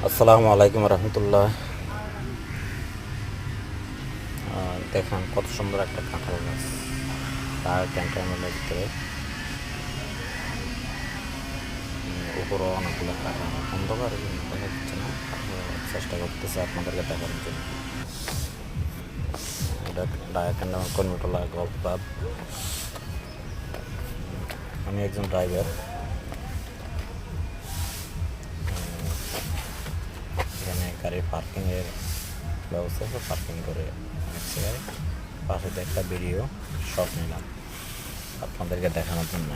আসসালামু আলাইকুম রহমতুল্লাহ। দেখেন কত সুন্দর একটা কাঁঠাল গাছ, তার ক্যান্টনমেন্টের ভিতরে উপরে অনেকগুলো কাঁঠাল। অন্ধকার এই জন্য দেখা যাচ্ছে না, চেষ্টা করতেছে আপনাদেরকে দেখানোর জন্য। এটা ক্যান্টনমেন্ট কর্মীটোলা গল্ফ ক্লাব। আমি একজন ড্রাইভার। এখানে গাড়ির পার্কিংয়ের ব্যবস্থা আছে, পার্কিং করে অনেক গাড়ি। পাশে একটা ভিডিও শট নিলাম আপনাদেরকে দেখানোর জন্য।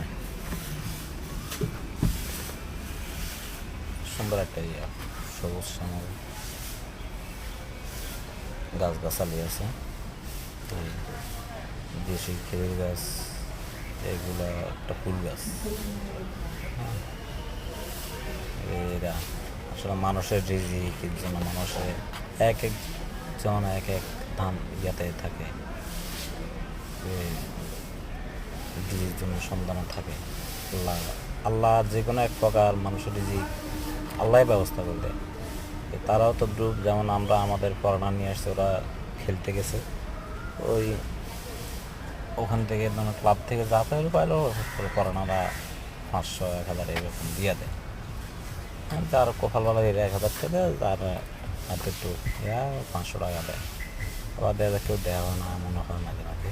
সুন্দর একটা ইয়া, সবুজ শ্যামল গাছগাছালি আছে, দেশি খেজুর গাছ, এগুলা একটা ফুল গাছ। এরা আসলে মানুষের রিজিকের জন্য মানুষের এক একজন এক এক ধান ইয়াতে থাকে, রিজিকের জন্য সন্ধানে থাকে। আল্লাহ আল্লাহ যে কোনো এক প্রকার মানুষের রিজিক আল্লাহ ব্যবস্থা করে দেয়। তারাও তো গ্রুপ, যেমন আমরা আমাদের পড়ানা নিয়ে আসছে, ওরা খেলতে গেছে, ওই ওখান থেকে মানে ক্লাব থেকে যা পেলে পাইলো পড়ানারা 500-1000 এরকম দিয়ে দেয়। যার কপালওয়ালা 1000 টাকা দেয়, যার হাতে একটু 500 টাকা দেয়। আবার দেয় কেউ দেওয়া হয় না, মনে হয় মাঝে মাঝে।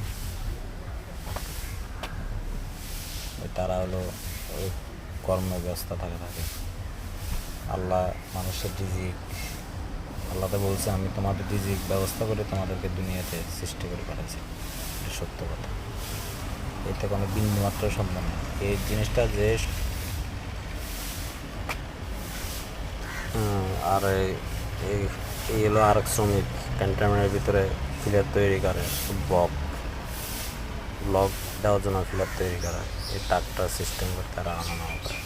তারা হলো ওই কর্মব্যস্ত থাকে। আল্লাহ মানুষের রিজিক, আল্লাহ তো বলছে আমি তোমাদের রিজিক ব্যবস্থা করে তোমাদেরকে দুনিয়াতে সৃষ্টি করে পাঠাইছি। এটা সত্য কথা, এতে কোনো বিন্দুমাত্র সন্দেহ নেই। এই জিনিসটা যে আর এই এই হলো আরেক শ্রমিক ক্যান্টনমেন্টের ভিতরে ফিলার তৈরি করে, ব্লক দেওয়ার জন্য ফিলার তৈরি করে। এই ট্রাক্টর সিস্টেম করে তারা আনানো করে।